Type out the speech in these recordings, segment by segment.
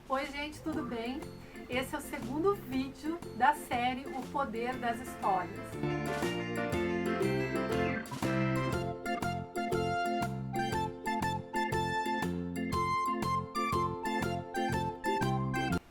Oi gente, tudo bem? Esse é o segundo vídeo da série O Poder das Histórias.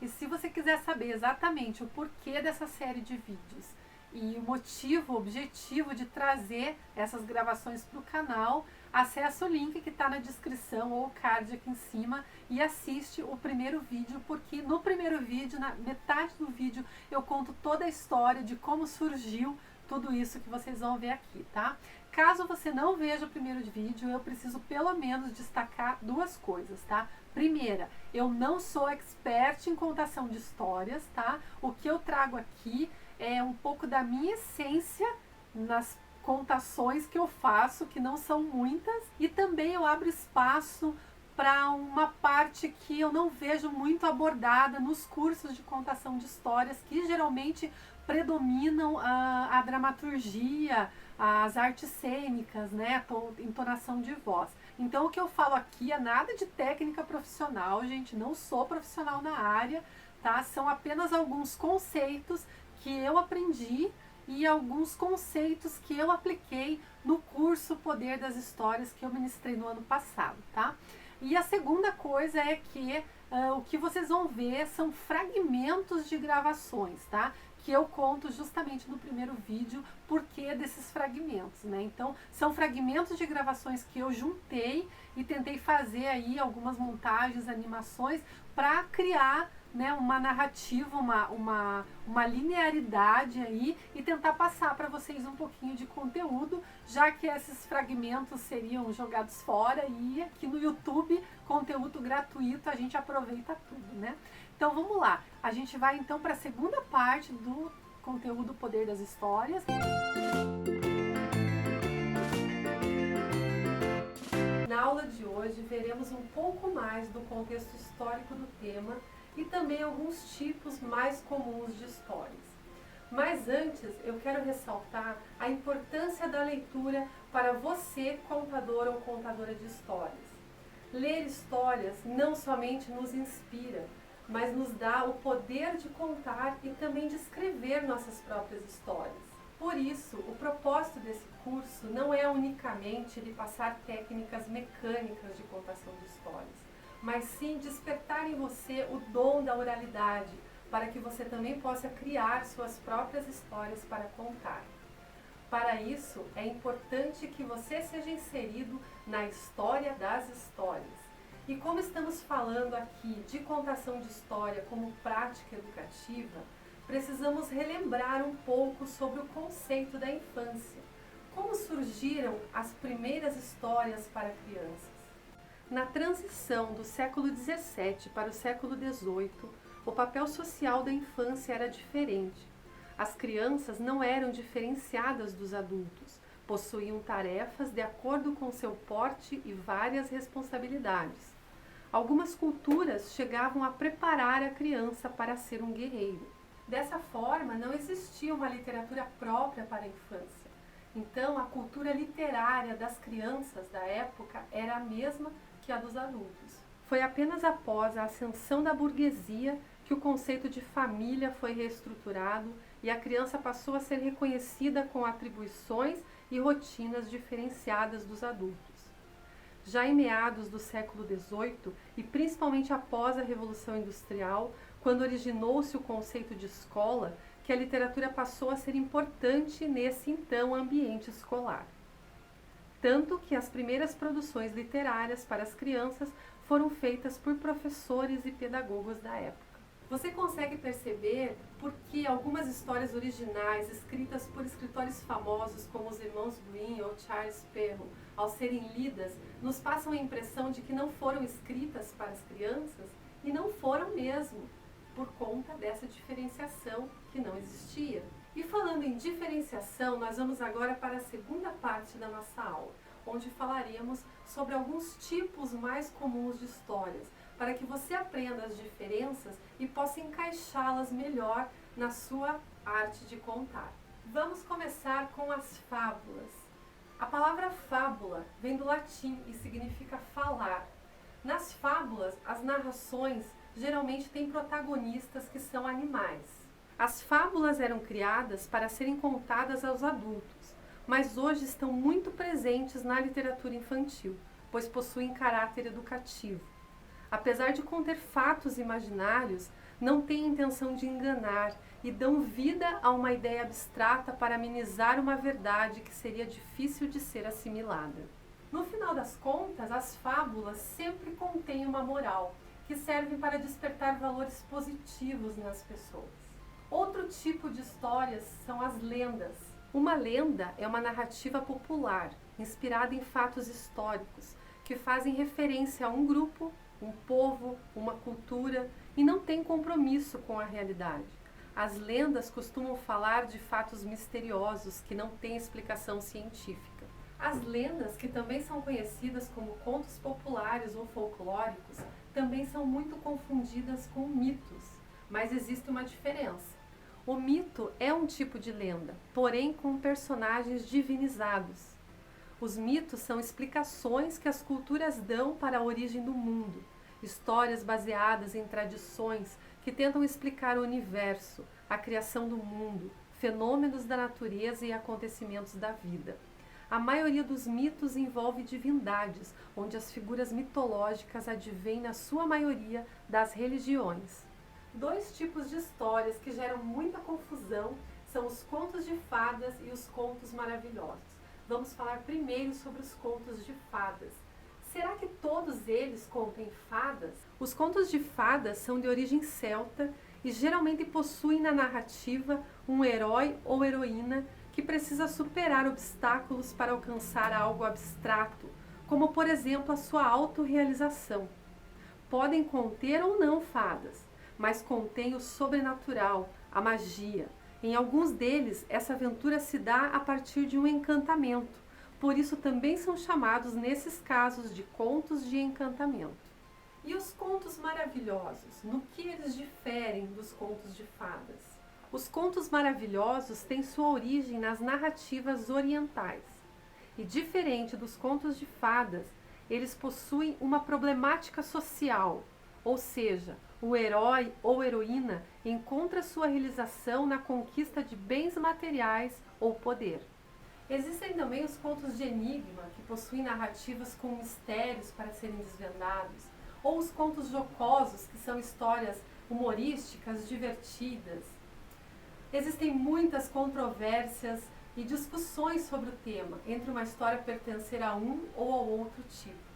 E se você quiser saber exatamente o porquê dessa série de vídeos e o motivo, o objetivo de trazer essas gravações para o canal, acessa o link que está na descrição ou o card aqui em cima e assiste o primeiro vídeo, porque no primeiro vídeo, na metade do vídeo, eu conto toda a história de como surgiu tudo isso que vocês vão ver aqui, tá? Caso você não veja o primeiro vídeo, eu preciso pelo menos destacar duas coisas, tá? Primeira, eu não sou expert em contação de histórias, tá? O que eu trago aqui é um pouco da minha essência nas contações que eu faço, que não são muitas, e também eu abro espaço para uma parte que eu não vejo muito abordada nos cursos de contação de histórias, que geralmente predominam a dramaturgia, as artes cênicas, né, a entonação de voz. Então o que eu falo aqui é nada de técnica profissional, gente, não sou profissional na área, tá? São apenas alguns conceitos que eu aprendi e alguns conceitos que eu apliquei no curso Poder das Histórias que eu ministrei no ano passado, tá? E a segunda coisa é que o que vocês vão ver são fragmentos de gravações, tá? Que eu conto justamente no primeiro vídeo porquê desses fragmentos, né? Então, são fragmentos de gravações que eu juntei e tentei fazer aí algumas montagens, animações para criar, né, uma narrativa, uma linearidade aí e tentar passar para vocês um pouquinho de conteúdo, já que esses fragmentos seriam jogados fora e aqui no YouTube, conteúdo gratuito, a gente aproveita tudo, né? Então vamos lá, a gente vai então para a segunda parte do conteúdo Poder das Histórias. Na aula de hoje veremos um pouco mais do contexto histórico do tema e também alguns tipos mais comuns de histórias. Mas antes eu quero ressaltar a importância da leitura para você, contador ou contadora de histórias. Ler histórias não somente nos inspira, mas nos dá o poder de contar e também de escrever nossas próprias histórias. Por isso, o propósito desse curso não é unicamente lhe passar técnicas mecânicas de contação de histórias, mas sim despertar em você o dom da oralidade, para que você também possa criar suas próprias histórias para contar. Para isso, é importante que você seja inserido na história das histórias. E como estamos falando aqui de contação de história como prática educativa, precisamos relembrar um pouco sobre o conceito da infância. Como surgiram as primeiras histórias para crianças? Na transição do século XVII para o século XVIII, o papel social da infância era diferente. As crianças não eram diferenciadas dos adultos, possuíam tarefas de acordo com seu porte e várias responsabilidades. Algumas culturas chegavam a preparar a criança para ser um guerreiro. Dessa forma, não existia uma literatura própria para a infância. Então, a cultura literária das crianças da época era a mesma que a dos adultos. Foi apenas após a ascensão da burguesia que o conceito de família foi reestruturado e a criança passou a ser reconhecida com atribuições e rotinas diferenciadas dos adultos. Já em meados do século XVIII, e principalmente após a Revolução Industrial, quando originou-se o conceito de escola, que a literatura passou a ser importante nesse então ambiente escolar. Tanto que as primeiras produções literárias para as crianças foram feitas por professores e pedagogos da época. Você consegue perceber por que algumas histórias originais escritas por escritores famosos como os irmãos Grimm ou Charles Perrault, ao serem lidas, nos passam a impressão de que não foram escritas para as crianças? E não foram mesmo, por conta dessa diferenciação que não existia. E falando em diferenciação, nós vamos agora para a segunda parte da nossa aula, onde falaremos sobre alguns tipos mais comuns de histórias, para que você aprenda as diferenças e possa encaixá-las melhor na sua arte de contar. Vamos começar com as fábulas. A palavra fábula vem do latim e significa falar. Nas fábulas, as narrações geralmente têm protagonistas que são animais. As fábulas eram criadas para serem contadas aos adultos, mas hoje estão muito presentes na literatura infantil, pois possuem caráter educativo. Apesar de conter fatos imaginários, não têm intenção de enganar e dão vida a uma ideia abstrata para amenizar uma verdade que seria difícil de ser assimilada. No final das contas, as fábulas sempre contêm uma moral, que serve para despertar valores positivos nas pessoas. Outro tipo de histórias são as lendas. Uma lenda é uma narrativa popular, inspirada em fatos históricos, que fazem referência a um grupo, um povo, uma cultura e não tem compromisso com a realidade. As lendas costumam falar de fatos misteriosos que não têm explicação científica. As lendas, que também são conhecidas como contos populares ou folclóricos, também são muito confundidas com mitos, mas existe uma diferença. O mito é um tipo de lenda, porém com personagens divinizados. Os mitos são explicações que as culturas dão para a origem do mundo, histórias baseadas em tradições que tentam explicar o universo, a criação do mundo, fenômenos da natureza e acontecimentos da vida. A maioria dos mitos envolve divindades, onde as figuras mitológicas advêm na sua maioria das religiões. Dois tipos de histórias que geram muita confusão são os contos de fadas e os contos maravilhosos. Vamos falar primeiro sobre os contos de fadas. Será que todos eles contêm fadas? Os contos de fadas são de origem celta e geralmente possuem na narrativa um herói ou heroína que precisa superar obstáculos para alcançar algo abstrato, como por exemplo a sua autorrealização. Podem conter ou não fadas, mas contêm o sobrenatural, a magia. Em alguns deles, essa aventura se dá a partir de um encantamento, por isso também são chamados nesses casos de contos de encantamento. E os contos maravilhosos, no que eles diferem dos contos de fadas? Os contos maravilhosos têm sua origem nas narrativas orientais. E diferente dos contos de fadas, eles possuem uma problemática social, ou seja, o herói ou heroína encontra sua realização na conquista de bens materiais ou poder. Existem também os contos de enigma, que possuem narrativas com mistérios para serem desvendados, ou os contos jocosos, que são histórias humorísticas, divertidas. Existem muitas controvérsias e discussões sobre o tema, entre uma história pertencer a um ou ao outro tipo.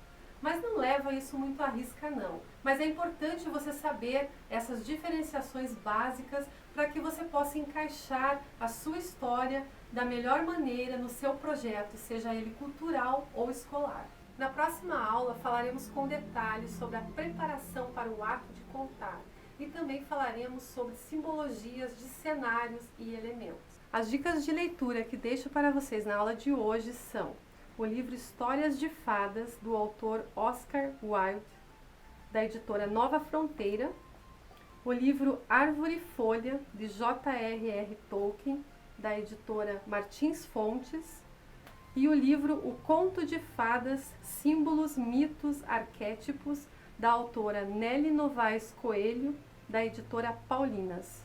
Mas não leva isso muito à risca, não. Mas é importante você saber essas diferenciações básicas para que você possa encaixar a sua história da melhor maneira no seu projeto, seja ele cultural ou escolar. Na próxima aula falaremos com detalhes sobre a preparação para o ato de contar e também falaremos sobre simbologias de cenários e elementos. As dicas de leitura que deixo para vocês na aula de hoje são o livro Histórias de Fadas, do autor Oscar Wilde, da editora Nova Fronteira, o livro Árvore e Folha, de J.R.R. Tolkien, da editora Martins Fontes, e o livro O Conto de Fadas, Símbolos, Mitos, Arquétipos, da autora Nelly Novaes Coelho, da editora Paulinas.